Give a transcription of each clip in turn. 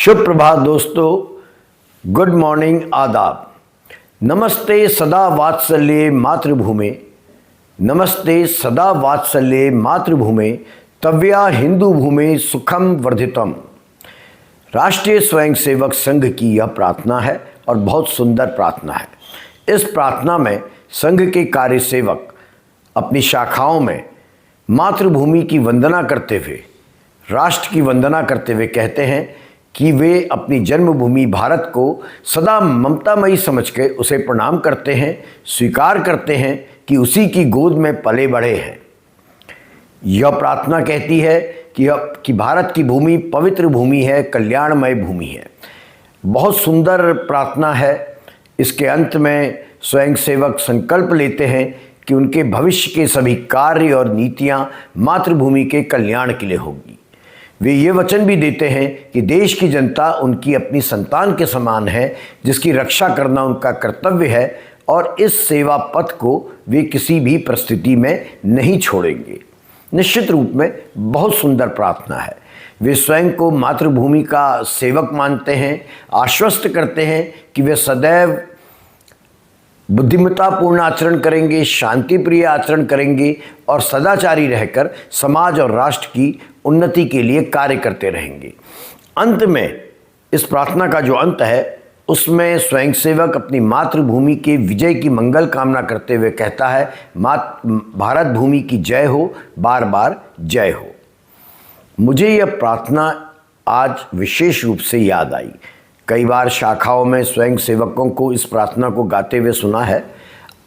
शुभ प्रभात दोस्तों, good morning, आदाब। नमस्ते सदा वात्सल्ये मातृभूमि, नमस्ते सदा वात्सल्ये मातृभूमि, तव्या हिंदू भूमि सुखम वर्धितम। राष्ट्रीय स्वयंसेवक संघ की यह प्रार्थना है और बहुत सुंदर प्रार्थना है। इस प्रार्थना में संघ के कार्य सेवक अपनी शाखाओं में मातृभूमि की वंदना करते हुए, राष्ट्र की वंदना करते हुए कहते हैं कि वे अपनी जन्मभूमि भारत को सदा ममतामयी समझ के उसे प्रणाम करते हैं, स्वीकार करते हैं कि उसी की गोद में पले बढ़े हैं। यह प्रार्थना कहती है कि भारत की भूमि पवित्र भूमि है, कल्याणमय भूमि है। बहुत सुंदर प्रार्थना है। इसके अंत में स्वयंसेवक संकल्प लेते हैं कि उनके भविष्य के सभी कार्य और नीतियां मातृभूमि के कल्याण के लिए होगी। वे ये वचन भी देते हैं कि देश की जनता उनकी अपनी संतान के समान है, जिसकी रक्षा करना उनका कर्तव्य है और इस सेवा पथ को वे किसी भी परिस्थिति में नहीं छोड़ेंगे। निश्चित रूप में बहुत सुंदर प्रार्थना है। वे स्वयं को मातृभूमि का सेवक मानते हैं, आश्वस्त करते हैं कि वे सदैव बुद्धिमत्तापूर्ण आचरण करेंगे, शांति प्रिय आचरण करेंगे और सदाचारी रहकर समाज और राष्ट्र की उन्नति के लिए कार्य करते रहेंगे। अंत में इस प्रार्थना का जो अंत है उसमें स्वयंसेवक अपनी मातृभूमि के विजय की मंगल कामना करते हुए कहता है, भारत भूमि की जय हो, बार बार जय हो। मुझे यह प्रार्थना आज विशेष रूप से याद आई। कई बार शाखाओं में स्वयंसेवकों को इस प्रार्थना को गाते हुए सुना है।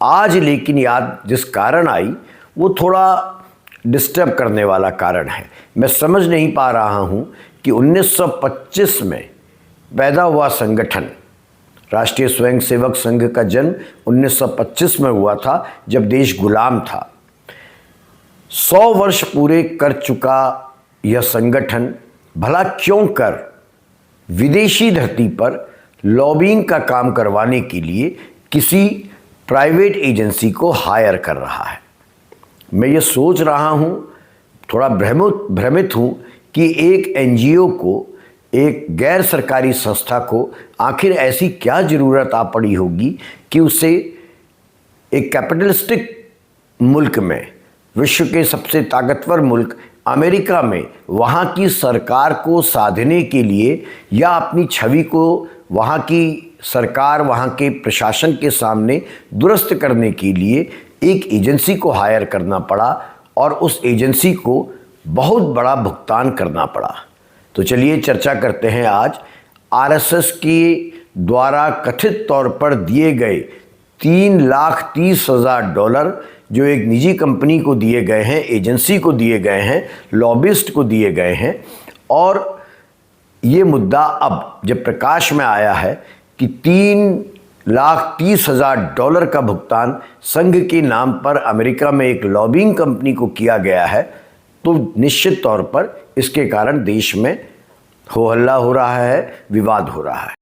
आज लेकिन याद जिस कारण आई वो थोड़ा डिस्टर्ब करने वाला कारण है। मैं समझ नहीं पा रहा हूँ कि 1925 में पैदा हुआ संगठन राष्ट्रीय स्वयंसेवक संघ का जन्म 1925 में हुआ था, जब देश गुलाम था। 100 वर्ष पूरे कर चुका यह संगठन भला क्यों कर विदेशी धरती पर लॉबिंग का काम करवाने के लिए किसी प्राइवेट एजेंसी को हायर कर रहा है। मैं ये सोच रहा हूँ, थोड़ा भ्रमित हूँ कि एक एनजीओ को, एक गैर सरकारी संस्था को आखिर ऐसी क्या ज़रूरत आ पड़ी होगी कि उसे एक कैपिटलिस्टिक मुल्क में, विश्व के सबसे ताकतवर मुल्क अमेरिका में, वहाँ की सरकार को साधने के लिए या अपनी छवि को वहाँ की सरकार, वहाँ के प्रशासन के सामने दुरुस्त करने के लिए एक एजेंसी को हायर करना पड़ा और उस एजेंसी को बहुत बड़ा भुगतान करना पड़ा। तो चलिए चर्चा करते हैं आज आरएसएस के द्वारा कथित तौर पर दिए गए $3,30,000 जो एक निजी कंपनी को दिए गए हैं, एजेंसी को दिए गए हैं, लॉबिस्ट को दिए गए हैं। और ये मुद्दा अब जब प्रकाश में आया है कि $3,30,000 का भुगतान संघ के नाम पर अमेरिका में एक लॉबिंग कंपनी को किया गया है, तो निश्चित तौर पर इसके कारण देश में हो हल्ला हो रहा है, विवाद हो रहा है।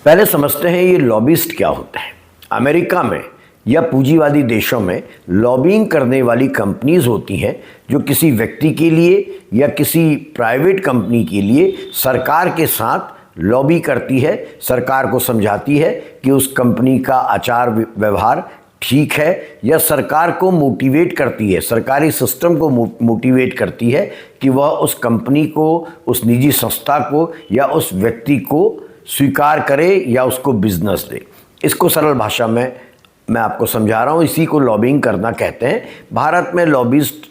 पहले समझते हैं ये लॉबिस्ट क्या होते हैं। अमेरिका में या पूंजीवादी देशों में लॉबिंग करने वाली कंपनीज होती हैं जो किसी व्यक्ति के लिए या किसी प्राइवेट कंपनी के लिए सरकार के साथ लॉबी करती है, सरकार को समझाती है कि उस कंपनी का आचार व्यवहार ठीक है, या सरकार को मोटिवेट करती है, सरकारी सिस्टम को मोटिवेट करती है कि वह उस कंपनी को, उस निजी संस्था को या उस व्यक्ति को स्वीकार करे या उसको बिजनेस दे। इसको सरल भाषा में मैं आपको समझा रहा हूँ, इसी को लॉबिंग करना कहते हैं। भारत में लॉबिस्ट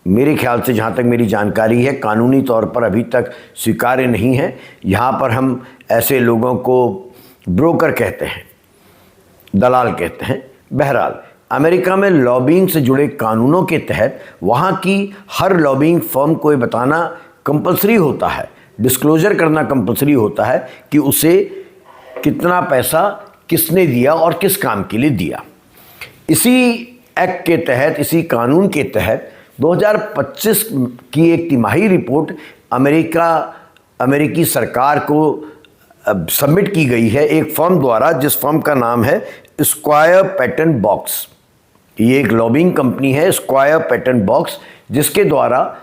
मेरे ख्याल से, जहाँ तक मेरी जानकारी है, कानूनी तौर पर अभी तक स्वीकार्य नहीं है। यहाँ पर हम ऐसे लोगों को ब्रोकर कहते हैं, दलाल कहते हैं। बहरहाल अमेरिका में लॉबिंग से जुड़े कानूनों के तहत वहाँ की हर लॉबिंग फर्म को ये बताना कंपलसरी होता है, डिस्क्लोजर करना कंपलसरी होता है कि उसे कितना पैसा किसने दिया और किस काम के लिए दिया। इसी एक्ट के तहत, इसी कानून के तहत 2025 की एक तिमाही रिपोर्ट अमेरिकी सरकार को सबमिट की गई है एक फर्म द्वारा, जिस फर्म का नाम है स्क्वायर पैटर्न बॉक्स। ये एक लॉबिंग कंपनी है, स्क्वायर पैटर्न बॉक्स, जिसके द्वारा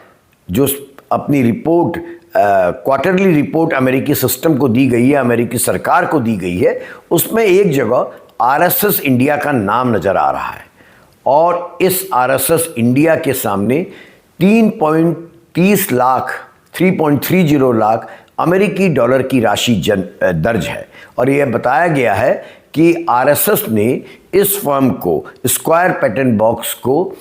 जो अपनी रिपोर्ट, क्वार्टरली रिपोर्ट अमेरिकी सिस्टम को दी गई है, अमेरिकी सरकार को दी गई है, उसमें एक जगह आरएसएस इंडिया का नाम नज़र आ रहा है और इस आरएसएस इंडिया के सामने 3.30 लाख 3.30 लाख अमेरिकी डॉलर की राशि दर्ज है। और यह बताया गया है कि आरएसएस ने इस फर्म को, स्क्वायर पैटर्न बॉक्स को,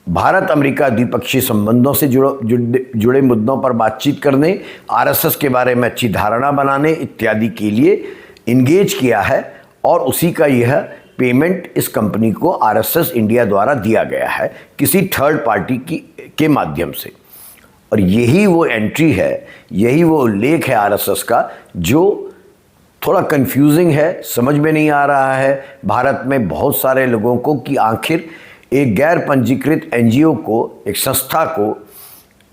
भारत अमेरिका द्विपक्षीय संबंधों से जुड़े मुद्दों पर बातचीत करने, आरएसएस के बारे में अच्छी धारणा बनाने इत्यादि के लिए इंगेज किया है और उसी का यह पेमेंट इस कंपनी को आरएसएस इंडिया द्वारा दिया गया है किसी थर्ड पार्टी के माध्यम से। और यही वो एंट्री है, यही वो उल्लेख है आरएसएस का जो थोड़ा कंफ्यूजिंग है, समझ में नहीं आ रहा है भारत में बहुत सारे लोगों को कि आखिर एक गैर पंजीकृत एनजीओ को, एक संस्था को,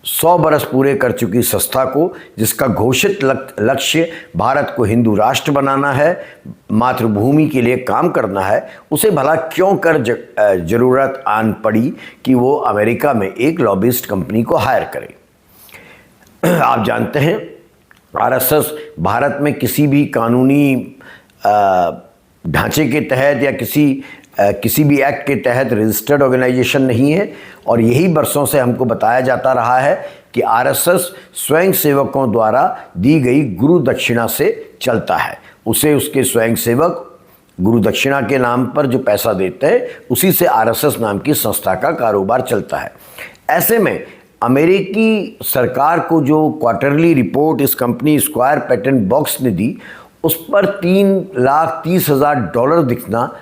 100 बरस पूरे कर चुकी संस्था को, जिसका घोषित लक्ष्य भारत को हिंदू राष्ट्र बनाना है, मातृभूमि के लिए काम करना है, उसे भला क्यों कर जरूरत आन पड़ी कि वो अमेरिका में एक लॉबिस्ट कंपनी को हायर करे। आप जानते हैं आरएसएस भारत में किसी भी कानूनी ढांचे के तहत या किसी भी एक्ट के तहत रजिस्टर्ड ऑर्गेनाइजेशन नहीं है और यही बरसों से हमको बताया जाता रहा है कि आरएसएस स्वयं सेवकों द्वारा दी गई गुरु दक्षिणा से चलता है। उसे उसके स्वयं सेवक गुरु दक्षिणा के नाम पर जो पैसा देते हैं उसी से आरएसएस नाम की संस्था का कारोबार चलता है। ऐसे में अमेरिकी सरकार को जो क्वार्टरली रिपोर्ट इस कंपनी स्क्वायर पैटर्न बॉक्स ने दी उस पर $3,30,000 दिखना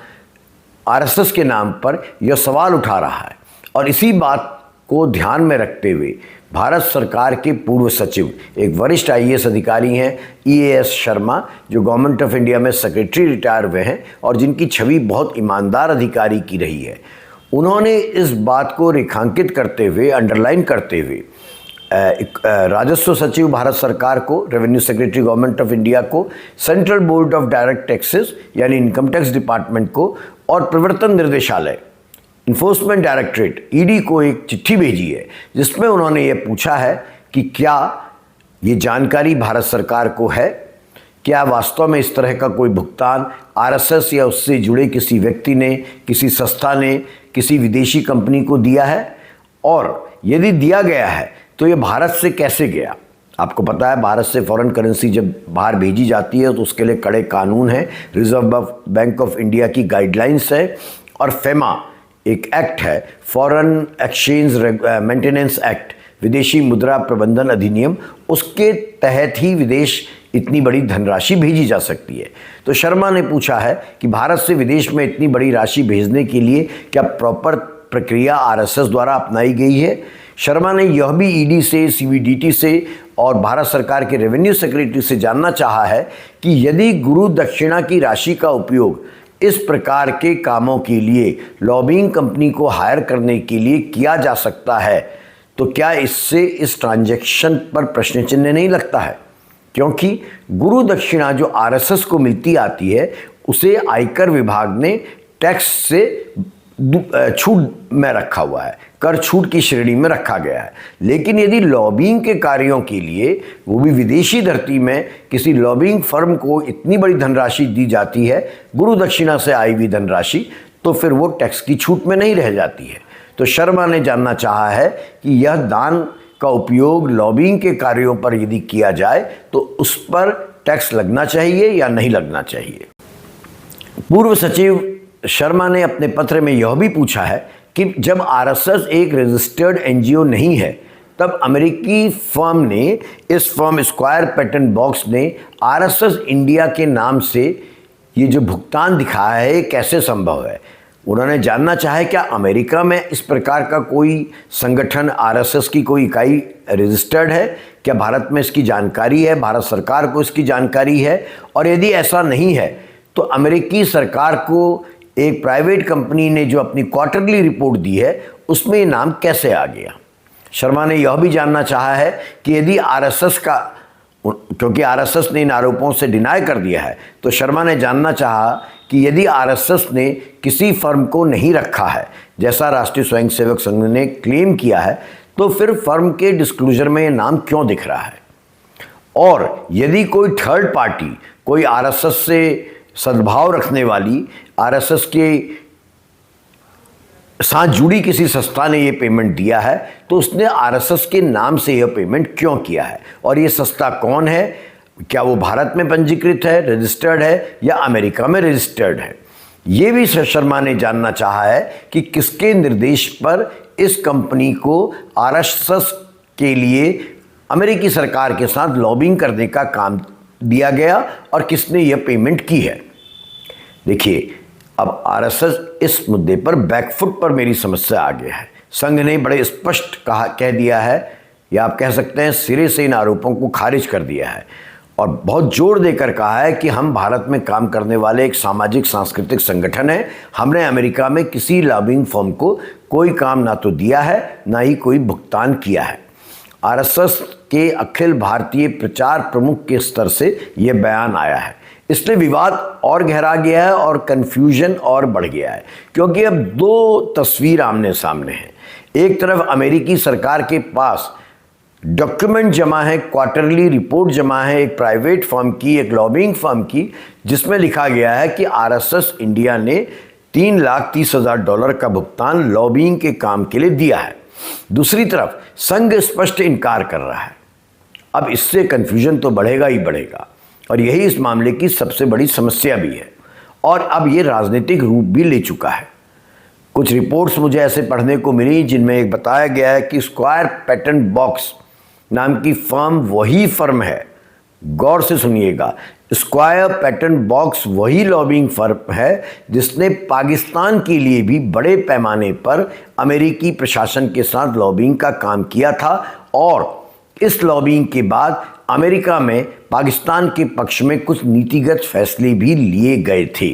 आरएसएस के नाम पर यह सवाल उठा रहा है। और इसी बात को ध्यान में रखते हुए भारत सरकार के पूर्व सचिव, एक वरिष्ठ आईएएस अधिकारी हैं EAS शर्मा, जो गवर्नमेंट ऑफ इंडिया में सेक्रेटरी रिटायर हुए हैं और जिनकी छवि बहुत ईमानदार अधिकारी की रही है, उन्होंने इस बात को रेखांकित करते हुए, अंडरलाइन करते हुए राजस्व सचिव भारत सरकार को, revenue secretary government of India को, central board of direct taxes यानी इनकम टैक्स डिपार्टमेंट को और प्रवर्तन निर्देशालय इन्फोर्समेंट डायरेक्टरेट ED को एक चिट्ठी भेजी है जिसमें उन्होंने ये पूछा है कि क्या ये जानकारी भारत सरकार को है, क्या वास्तव में इस तरह का कोई भुगतान आरएसएस या उससे जुड़े किसी व्यक्ति ने, किसी संस्था ने, किसी विदेशी कंपनी को दिया है, और यदि दिया गया है तो ये भारत से कैसे गया। आपको पता है भारत से फॉरेन करेंसी जब बाहर भेजी जाती है तो उसके लिए कड़े कानून हैं, रिजर्व बैंक ऑफ इंडिया की गाइडलाइंस है और फेमा एक एक्ट है, फॉरेन एक्सचेंज मेंटेनेंस एक्ट, विदेशी मुद्रा प्रबंधन अधिनियम, उसके तहत ही विदेश इतनी बड़ी धनराशि भेजी जा सकती है। तो शर्मा ने पूछा है कि भारत से विदेश में इतनी बड़ी राशि भेजने के लिए क्या प्रॉपर प्रक्रिया आरएसएस द्वारा अपनाई गई है। शर्मा ने यह भी ED से, CBDT से और भारत सरकार के रेवेन्यू सेक्रेटरी से जानना चाहा है कि यदि गुरु दक्षिणा की राशि का उपयोग इस प्रकार के कामों के लिए लॉबिंग कंपनी को हायर करने के लिए किया जा सकता है तो क्या इससे इस ट्रांजैक्शन पर प्रश्न चिन्ह नहीं लगता है, क्योंकि गुरु दक्षिणा जो आरएसएस को मिलती आती है उसे आयकर विभाग ने टैक्स से छूट में रखा हुआ है, कर छूट की श्रेणी में रखा गया है। लेकिन यदि लॉबिंग के कार्यों के लिए, वो भी विदेशी धरती में, किसी लॉबिंग फर्म को इतनी बड़ी धनराशि दी जाती है, गुरु दक्षिणा से आई हुई धनराशि, तो फिर वो टैक्स की छूट में नहीं रह जाती है। तो शर्मा ने जानना चाहा है कि यह दान का उपयोग लॉबिंग के कार्यों पर यदि किया जाए तो उस पर टैक्स लगना चाहिए या नहीं लगना चाहिए। पूर्व सचिव शर्मा ने अपने पत्र में यह भी पूछा है कि जब आरएसएस एक रजिस्टर्ड एनजीओ नहीं है तब अमेरिकी फर्म ने, इस फर्म स्क्वायर पैटर्न बॉक्स ने आरएसएस इंडिया के नाम से ये जो भुगतान दिखाया है कैसे संभव है। उन्होंने जानना चाहा क्या अमेरिका में इस प्रकार का कोई संगठन, आरएसएस की कोई इकाई रजिस्टर्ड है, क्या भारत में इसकी जानकारी है, भारत सरकार को इसकी जानकारी है, और यदि ऐसा नहीं है तो अमेरिकी सरकार को एक प्राइवेट कंपनी ने जो अपनी क्वार्टरली रिपोर्ट दी है उसमें ये नाम कैसे आ गया। शर्मा ने यह भी जानना चाहा है कि यदि आरएसएस का, क्योंकि आरएसएस ने इन आरोपों से डिनाई कर दिया है, तो शर्मा ने जानना चाहा कि यदि आरएसएस ने किसी फर्म को नहीं रखा है जैसा राष्ट्रीय स्वयंसेवक संघ ने क्लेम किया है, तो फिर फर्म के डिस्क्लोजर में ये नाम क्यों दिख रहा है? और यदि कोई थर्ड पार्टी, कोई आरएसएस से सद्भाव रखने वाली, आरएसएस के साथ जुड़ी किसी संस्था ने ये पेमेंट दिया है, तो उसने आरएसएस के नाम से यह पेमेंट क्यों किया है? और ये संस्था कौन है? क्या वो भारत में पंजीकृत है, रजिस्टर्ड है, या अमेरिका में रजिस्टर्ड है? ये भी शर्मा ने जानना चाहा है कि किसके निर्देश पर इस कंपनी को आरएसएस के लिए अमेरिकी सरकार के साथ लॉबिंग करने का काम दिया गया और किसने यह पेमेंट की है। देखिए, अब आरएसएस इस मुद्दे पर बैकफुट पर मेरी समस्या आ गया है। संघ ने बड़े स्पष्ट कह दिया है, या आप कह सकते हैं सिरे से इन आरोपों को खारिज कर दिया है और बहुत जोर देकर कहा है कि हम भारत में काम करने वाले एक सामाजिक सांस्कृतिक संगठन है। हमने अमेरिका में किसी लॉबिंग फर्म को कोई काम ना तो दिया है, ना ही कोई भुगतान किया है। आरएसएस के अखिल भारतीय प्रचार प्रमुख के स्तर से यह बयान आया है। इसलिए विवाद और गहरा गया है और कन्फ्यूजन और बढ़ गया है, क्योंकि अब दो तस्वीर आमने सामने हैं। एक तरफ अमेरिकी सरकार के पास डॉक्यूमेंट जमा है, क्वार्टरली रिपोर्ट जमा है एक प्राइवेट फर्म की, एक लॉबिंग फर्म की, जिसमें लिखा गया है कि आरएसएस इंडिया ने $3,30,000 का भुगतान लॉबिंग के काम के लिए दिया है। दूसरी तरफ संघ स्पष्ट इनकार कर रहा है। अब इससे कन्फ्यूजन तो बढ़ेगा ही बढ़ेगा, और यही इस मामले की सबसे बड़ी समस्या भी है, और अब ये राजनीतिक रूप भी ले चुका है। कुछ रिपोर्ट्स मुझे ऐसे पढ़ने को मिली जिनमें एक बताया गया है कि स्क्वायर पेटेंट बॉक्स नाम की फर्म वही फर्म है, गौर से सुनिएगा, स्क्वायर पेटेंट बॉक्स वही लॉबिंग फर्म है जिसने पाकिस्तान के लिए भी बड़े पैमाने पर अमेरिकी प्रशासन के साथ लॉबिंग का काम किया था, और इस लॉबिंग के बाद अमेरिका में पाकिस्तान के पक्ष में कुछ नीतिगत फैसले भी लिए गए थे।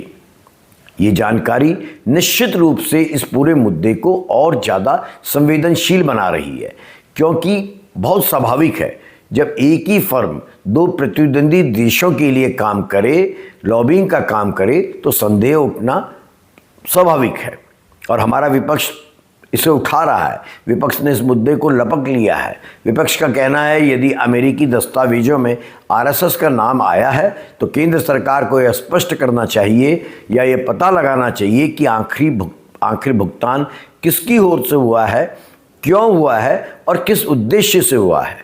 ये जानकारी निश्चित रूप से इस पूरे मुद्दे को और ज़्यादा संवेदनशील बना रही है, क्योंकि बहुत स्वाभाविक है जब एक ही फर्म दो प्रतिद्वंदी देशों के लिए काम करे, लॉबिंग का काम करे, तो संदेह उठना स्वाभाविक है। और हमारा विपक्ष इसे उठा रहा है। विपक्ष ने इस मुद्दे को लपक लिया है। विपक्ष का कहना है यदि अमेरिकी दस्तावेजों में आरएसएस का नाम आया है तो केंद्र सरकार को यह स्पष्ट करना चाहिए या यह पता लगाना चाहिए कि आखिरी भुगतान किसकी ओर से हुआ है, क्यों हुआ है और किस उद्देश्य से हुआ है।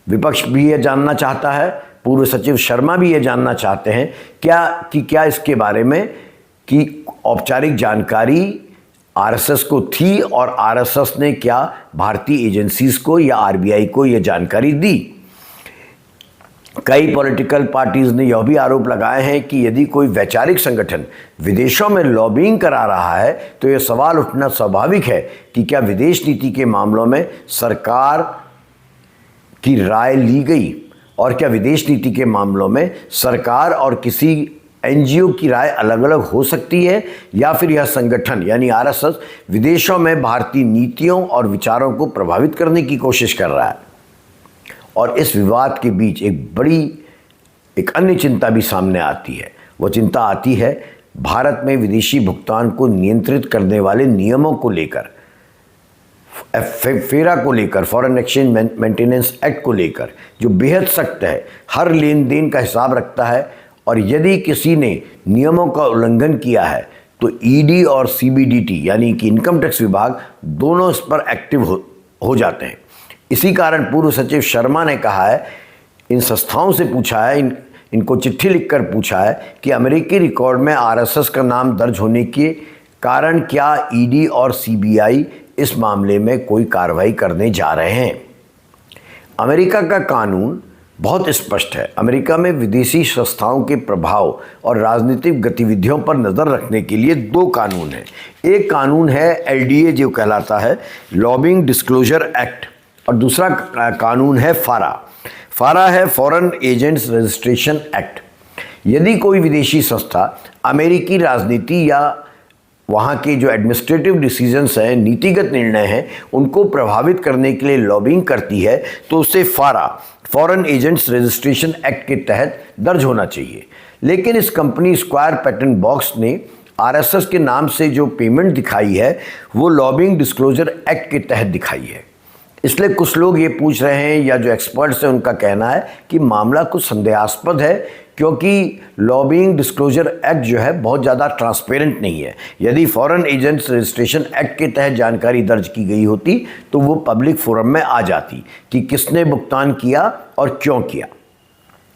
विपक्ष भी यह जानना चाहता है, पूर्व सचिव शर्मा भी यह जानना चाहते हैं क्या इसके बारे में कि औपचारिक जानकारी आरएसएस को थी और आरएसएस ने क्या भारतीय एजेंसीज को या आरबीआई को यह जानकारी दी। कई पॉलिटिकल पार्टीज ने यह भी आरोप लगाए हैं कि यदि कोई वैचारिक संगठन विदेशों में लॉबिंग करा रहा है तो यह सवाल उठना स्वाभाविक है कि क्या विदेश नीति के मामलों में सरकार की राय ली गई, और क्या विदेश नीति के मामलों में सरकार और किसी एनजीओ की राय अलग अलग हो सकती है, या फिर यह संगठन यानी आरएसएस विदेशों में भारतीय नीतियों और विचारों को प्रभावित करने की कोशिश कर रहा है। और इस विवाद के बीच एक अन्य चिंता भी सामने आती है। वो चिंता आती है भारत में विदेशी भुगतान को नियंत्रित करने वाले नियमों को लेकर, फेरा को लेकर, फॉरेन एक्सचेंज मेंटेनेंस एक्ट को लेकर, जो बेहद सख्त है, हर लेन देन का हिसाब रखता है, और यदि किसी ने नियमों का उल्लंघन किया है तो ईडी और सीबीडीटी यानी कि इनकम टैक्स विभाग दोनों इस पर एक्टिव हो जाते हैं। इसी कारण पूर्व सचिव शर्मा ने कहा है, इन संस्थाओं से पूछा है, इनको चिट्ठी लिखकर पूछा है कि अमेरिकी रिकॉर्ड में आरएसएस का नाम दर्ज होने के कारण क्या ईडी और सीबीआई इस मामले में कोई कार्रवाई करने जा रहे हैं। अमेरिका का कानून बहुत स्पष्ट है। अमेरिका में विदेशी संस्थाओं के प्रभाव और राजनीतिक गतिविधियों पर नज़र रखने के लिए दो कानून हैं। एक कानून है एलडीए जो कहलाता है लॉबिंग डिस्क्लोजर एक्ट, और दूसरा कानून है फारा है फॉरेन एजेंट्स रजिस्ट्रेशन एक्ट। यदि कोई विदेशी संस्था अमेरिकी राजनीति या वहाँ के जो एडमिनिस्ट्रेटिव डिसीजंस हैं, नीतिगत निर्णय हैं, उनको प्रभावित करने के लिए लॉबिंग करती है तो उसे फॉरेन एजेंट्स रजिस्ट्रेशन एक्ट के तहत दर्ज होना चाहिए। लेकिन इस कंपनी स्क्वायर पेटेंट बॉक्स ने आरएसएस के नाम से जो पेमेंट दिखाई है वो लॉबिंग डिस्क्लोजर एक्ट के तहत दिखाई है। इसलिए कुछ लोग ये पूछ रहे हैं या जो एक्सपर्ट्स हैं उनका कहना है कि मामला कुछ संदेहास्पद है, क्योंकि लॉबिंग डिस्क्लोजर एक्ट जो है बहुत ज़्यादा ट्रांसपेरेंट नहीं है। यदि फॉरेन एजेंट्स रजिस्ट्रेशन एक्ट के तहत जानकारी दर्ज की गई होती तो वो पब्लिक फोरम में आ जाती कि किसने भुगतान किया और क्यों किया।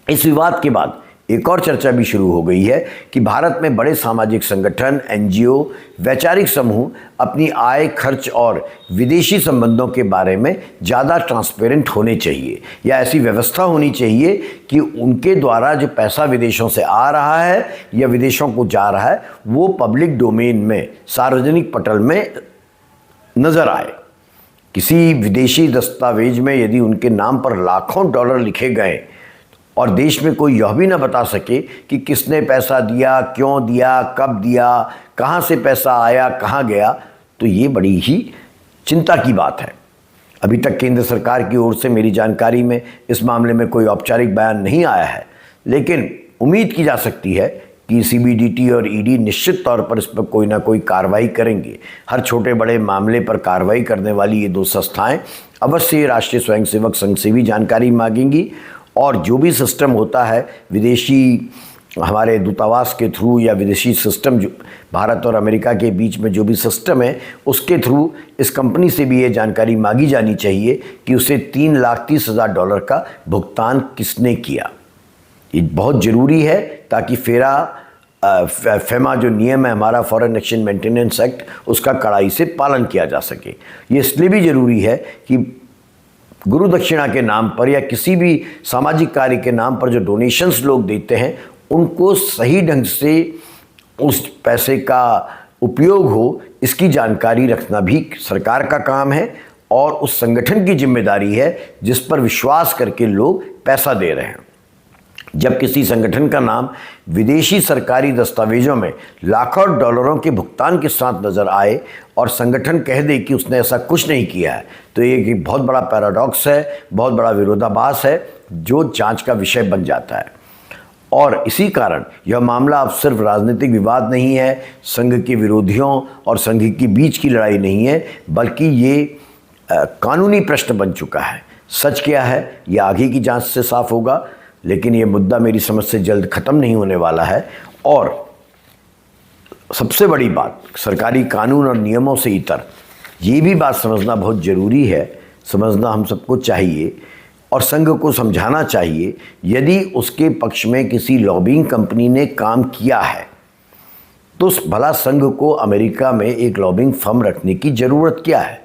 इस विवाद के बाद एक और चर्चा भी शुरू हो गई है कि भारत में बड़े सामाजिक संगठन, एनजीओ, वैचारिक समूह अपनी आय, खर्च और विदेशी संबंधों के बारे में ज़्यादा ट्रांसपेरेंट होने चाहिए, या ऐसी व्यवस्था होनी चाहिए कि उनके द्वारा जो पैसा विदेशों से आ रहा है या विदेशों को जा रहा है वो पब्लिक डोमेन में, सार्वजनिक पटल में नज़र आए। किसी विदेशी दस्तावेज में यदि उनके नाम पर लाखों डॉलर लिखे गए और देश में कोई यह भी ना बता सके कि किसने पैसा दिया, क्यों दिया, कब दिया, कहाँ से पैसा आया, कहाँ गया, तो ये बड़ी ही चिंता की बात है। अभी तक केंद्र सरकार की ओर से मेरी जानकारी में इस मामले में कोई औपचारिक बयान नहीं आया है, लेकिन उम्मीद की जा सकती है कि सीबीडीटी और ईडी निश्चित तौर पर इस पर कोई ना कोई कार्रवाई करेंगे। हर छोटे बड़े मामले पर कार्रवाई करने वाली ये दो संस्थाएं अवश्य राष्ट्रीय स्वयंसेवक संघ से भी जानकारी मांगेंगी, और जो भी सिस्टम होता है विदेशी हमारे दूतावास के थ्रू या विदेशी सिस्टम जो भारत और अमेरिका के बीच में जो भी सिस्टम है उसके थ्रू इस कंपनी से भी ये जानकारी मांगी जानी चाहिए कि उसे $3,30,000 का भुगतान किसने किया। ये बहुत ज़रूरी है ताकि फेमा जो नियम है हमारा फॉरेन एक्सचेंज मेंटेनेंस एक्ट, उसका कड़ाई से पालन किया जा सके। ये इसलिए भी ज़रूरी है कि गुरु दक्षिणा के नाम पर या किसी भी सामाजिक कार्य के नाम पर जो डोनेशंस लोग देते हैं उनको सही ढंग से उस पैसे का उपयोग हो, इसकी जानकारी रखना भी सरकार का काम है और उस संगठन की जिम्मेदारी है जिस पर विश्वास करके लोग पैसा दे रहे हैं। जब किसी संगठन का नाम विदेशी सरकारी दस्तावेजों में लाखों डॉलरों के भुगतान के साथ नज़र आए और संगठन कह दे कि उसने ऐसा कुछ नहीं किया है, तो ये एक बहुत बड़ा पैराडॉक्स है, बहुत बड़ा विरोधाभास है जो जांच का विषय बन जाता है। और इसी कारण यह मामला अब सिर्फ राजनीतिक विवाद नहीं है, संघ के विरोधियों और संघ के बीच की लड़ाई नहीं है, बल्कि ये कानूनी प्रश्न बन चुका है। सच क्या है यह आगे की जांच से साफ होगा, लेकिन ये मुद्दा मेरी समझ से जल्द ख़त्म नहीं होने वाला है। और सबसे बड़ी बात, सरकारी कानून और नियमों से इतर ये भी बात समझना बहुत ज़रूरी है, समझना हम सबको चाहिए और संघ को समझाना चाहिए। यदि उसके पक्ष में किसी लॉबिंग कंपनी ने काम किया है तो भला संघ को अमेरिका में एक लॉबिंग फर्म रखने की ज़रूरत क्या है।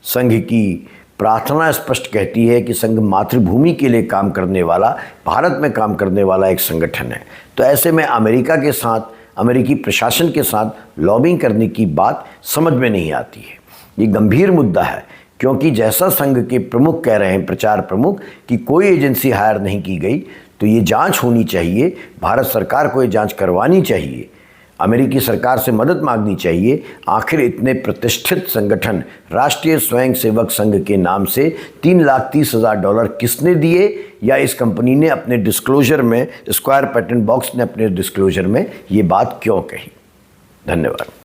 संघ की प्रार्थना स्पष्ट कहती है कि संघ मातृभूमि के लिए काम करने वाला, भारत में काम करने वाला एक संगठन है। तो ऐसे में अमेरिका के साथ, अमेरिकी प्रशासन के साथ लॉबिंग करने की बात समझ में नहीं आती है। ये गंभीर मुद्दा है, क्योंकि जैसा संघ के प्रमुख कह रहे हैं, प्रचार प्रमुख, कि कोई एजेंसी हायर नहीं की गई, तो ये जांच होनी चाहिए। भारत सरकार को ये जांच करवानी चाहिए, अमेरिकी सरकार से मदद मांगनी चाहिए। आखिर इतने प्रतिष्ठित संगठन राष्ट्रीय स्वयंसेवक संघ के नाम से $3,30,000 किसने दिए, या इस कंपनी ने अपने डिस्क्लोजर में, स्क्वायर पेटेंट बॉक्स ने अपने डिस्क्लोजर में ये बात क्यों कही। धन्यवाद।